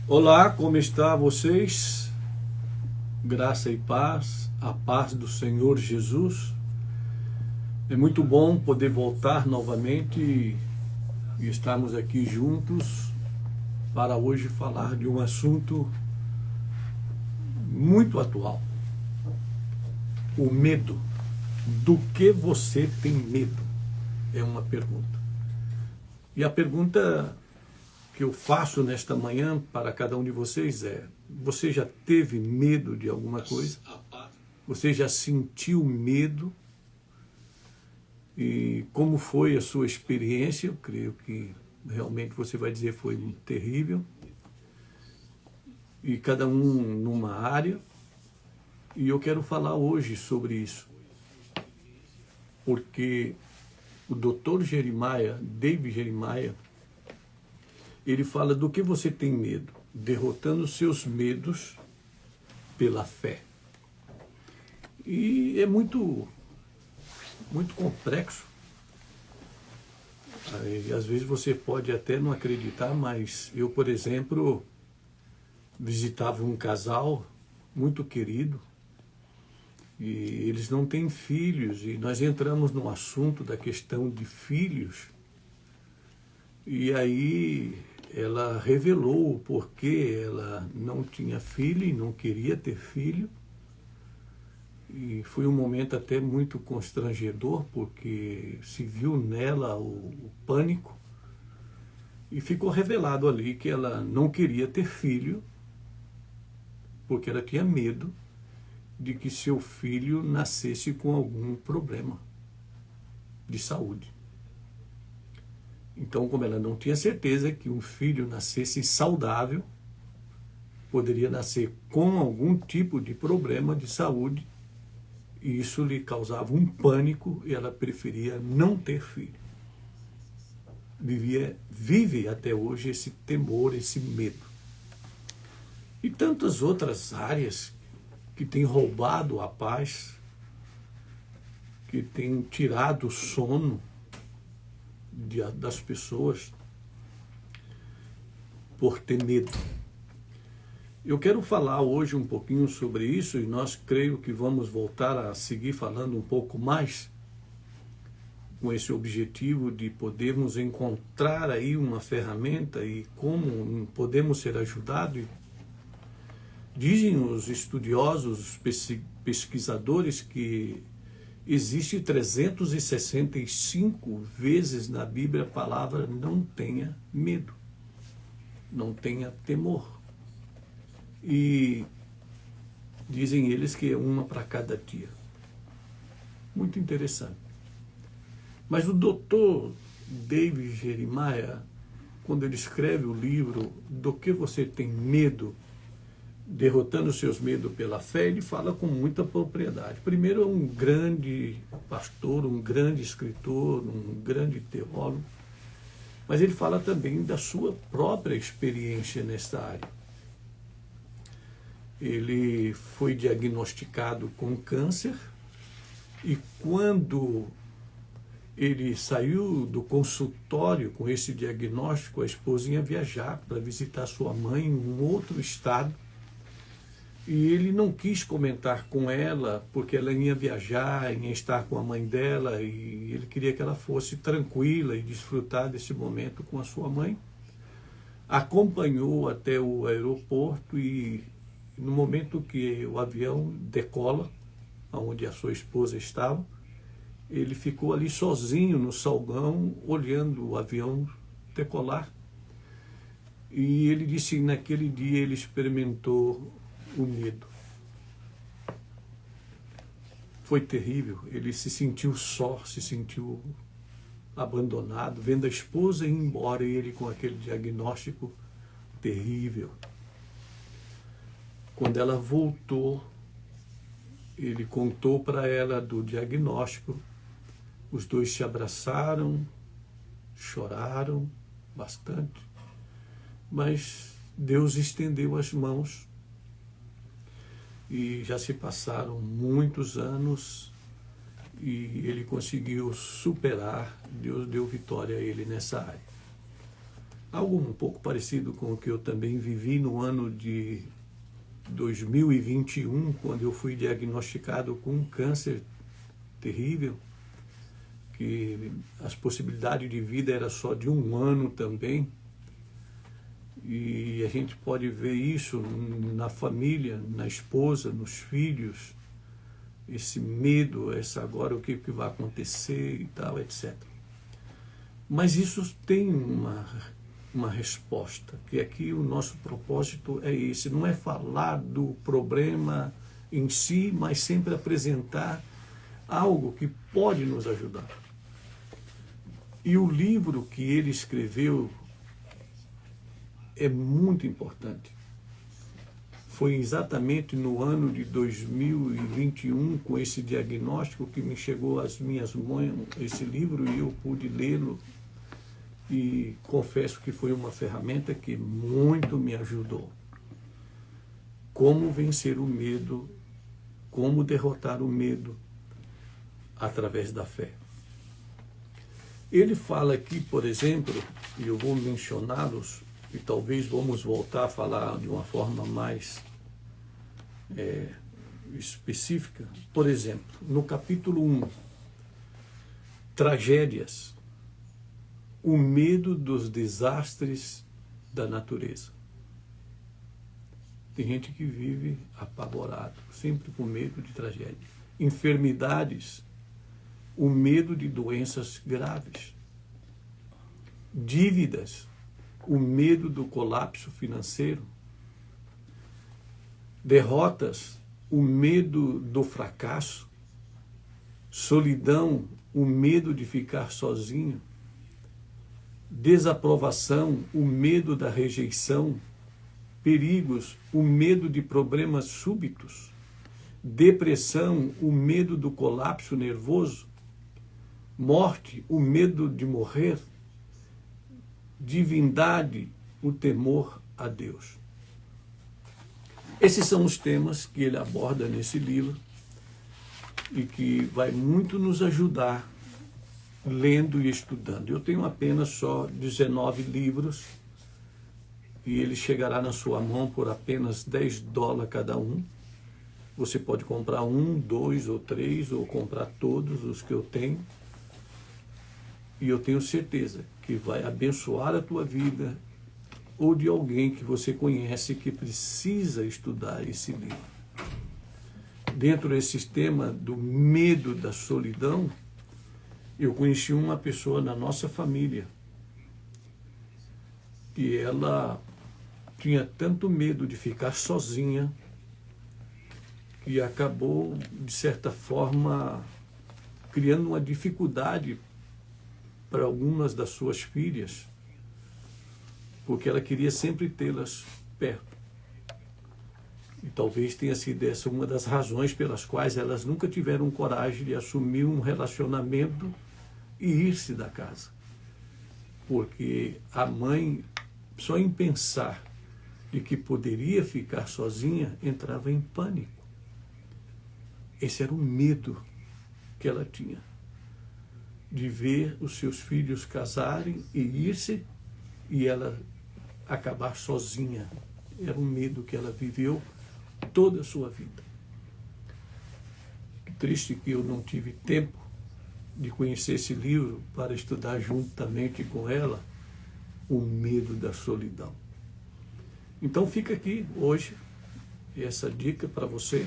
Olá, como está vocês? Graça e paz, a paz do Senhor Jesus. É muito bom poder voltar novamente e estarmos aqui juntos para hoje falar de um assunto muito atual. O medo. Do que você tem medo? É uma pergunta. E a pergunta que eu faço nesta manhã para cada um de vocês é: você já teve medo de alguma coisa? Você já sentiu medo? E como foi a sua experiência? Eu creio que realmente você vai dizer foi terrível. E cada um numa área. E eu quero falar hoje sobre isso. Porque o Dr. Jeremiah, David Jeremiah, ele fala do que você tem medo, derrotando seus medos pela fé. E é muito complexo. Aí, às vezes você pode até não acreditar, mas eu, por exemplo, visitava um casal muito querido e eles não têm filhos, e nós entramos no assunto da questão de filhos, e aí ela revelou o porquê ela não tinha filho e não queria ter filho. E foi um momento até muito constrangedor, porque se viu nela o pânico, e ficou revelado ali que ela não queria ter filho, porque ela tinha medo de que seu filho nascesse com algum problema de saúde. Então, como ela não tinha certeza que um filho nascesse saudável, poderia nascer com algum tipo de problema de saúde, e isso lhe causava um pânico, e ela preferia não ter filho. Vive até hoje esse temor, esse medo. E tantas outras áreas que têm roubado a paz, que têm tirado o sono das pessoas por ter medo. Eu quero falar hoje um pouquinho sobre isso, e nós creio que vamos voltar a seguir falando um pouco mais com esse objetivo de podermos encontrar aí uma ferramenta e como podemos ser ajudados. Dizem os estudiosos, os pesquisadores, que existe 365 vezes na Bíblia a palavra não tenha medo, não tenha temor. E dizem eles que é uma para cada dia. Muito interessante. Mas o Dr. David Jeremiah, quando ele escreve o livro Do que você tem medo, derrotando seus medos pela fé, ele fala com muita propriedade. Primeiro, é um grande pastor, um grande escritor, um grande teólogo, mas ele fala também da sua própria experiência nesta área. Ele foi diagnosticado com câncer, e quando ele saiu do consultório com esse diagnóstico, a esposa ia viajar para visitar sua mãe em um outro estado, e ele não quis comentar com ela, porque ela ia viajar, ia estar com a mãe dela, e ele queria que ela fosse tranquila e desfrutar desse momento com a sua mãe. Acompanhou até o aeroporto, e no momento que o avião decola, onde a sua esposa estava, ele ficou ali sozinho no saguão, olhando o avião decolar. E ele disse que naquele dia ele experimentou o medo. Foi terrível, ele se sentiu só, se sentiu abandonado, vendo a esposa ir embora e ele com aquele diagnóstico terrível. Quando ela voltou, ele contou para ela do diagnóstico, os dois se abraçaram, choraram bastante, mas Deus estendeu as mãos. E já se passaram muitos anos e ele conseguiu superar, Deus deu vitória a ele nessa área. Algo um pouco parecido com o que eu também vivi no ano de 2021, quando eu fui diagnosticado com um câncer terrível, que as possibilidades de vida era só de 1 ano também. E a gente pode ver isso na família, na esposa, nos filhos, esse medo, essa agora o que vai acontecer e tal, etc. Mas isso tem uma resposta, que aqui o nosso propósito é esse, não é falar do problema em si, mas sempre apresentar algo que pode nos ajudar. E o livro que ele escreveu é muito importante. Foi exatamente no ano de 2021, com esse diagnóstico, que me chegou às minhas mãos esse livro e eu pude lê-lo. E confesso que foi uma ferramenta que muito me ajudou. Como vencer o medo, como derrotar o medo através da fé. Ele fala aqui, por exemplo, e eu vou mencioná-los, e talvez vamos voltar a falar de uma forma mais específica. Por exemplo, no capítulo 1, tragédias, o medo dos desastres da natureza. Tem gente que vive apavorado, sempre com medo de tragédia. Enfermidades, o medo de doenças graves. Dívidas, o medo do colapso financeiro. Derrotas, o medo do fracasso. Solidão, o medo de ficar sozinho. Desaprovação, o medo da rejeição. Perigos, o medo de problemas súbitos. Depressão, o medo do colapso nervoso. Morte, o medo de morrer. Divindade, o temor a Deus. Esses são os temas que ele aborda nesse livro e que vai muito nos ajudar lendo e estudando. Eu tenho apenas só 19 livros e ele chegará na sua mão por apenas $10 cada um. Você pode comprar 1, 2 ou 3 ou comprar todos os que eu tenho. E eu tenho certeza que vai abençoar a tua vida ou de alguém que você conhece que precisa estudar esse livro. Dentro desse tema do medo da solidão, eu conheci uma pessoa na nossa família que ela tinha tanto medo de ficar sozinha que acabou, de certa forma, criando uma dificuldade para algumas das suas filhas, porque ela queria sempre tê-las perto. E talvez tenha sido essa uma das razões pelas quais elas nunca tiveram coragem de assumir um relacionamento e ir-se da casa. Porque a mãe, só em pensar de que poderia ficar sozinha, entrava em pânico. Esse era o medo que ela tinha, de ver os seus filhos casarem e ir-se e ela acabar sozinha. Era um medo que ela viveu toda a sua vida. Triste que eu não tive tempo de conhecer esse livro para estudar juntamente com ela o medo da solidão. Então fica aqui hoje essa dica para você.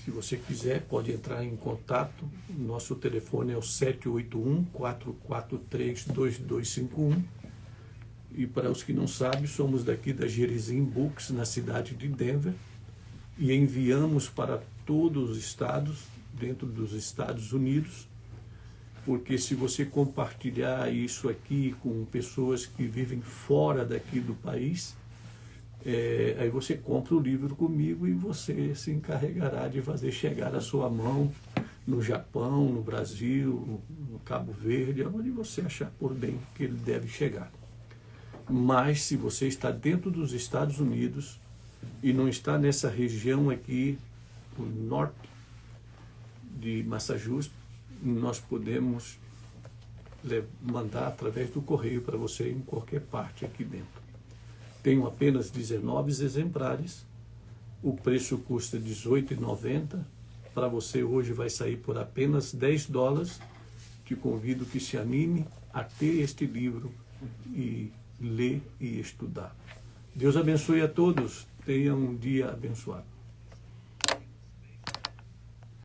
Se você quiser, pode entrar em contato. Nosso telefone é o 781-443-2251. E para os que não sabem, somos daqui da Gerizim Books, na cidade de Denver, e enviamos para todos os estados, dentro dos Estados Unidos, porque se você compartilhar isso aqui com pessoas que vivem fora daqui do país, aí você compra o livro comigo e você se encarregará de fazer chegar à sua mão no Japão, no Brasil, no Cabo Verde, onde você achar por bem que ele deve chegar. Mas se você está dentro dos Estados Unidos e não está nessa região aqui, o norte de Massachusetts, nós podemos mandar através do correio para você em qualquer parte aqui dentro. Tenho apenas 19 exemplares, o preço custa R$18,90, para você hoje vai sair por apenas $10. Te convido que se anime a ter este livro e ler e estudar. Deus abençoe a todos, tenham um dia abençoado.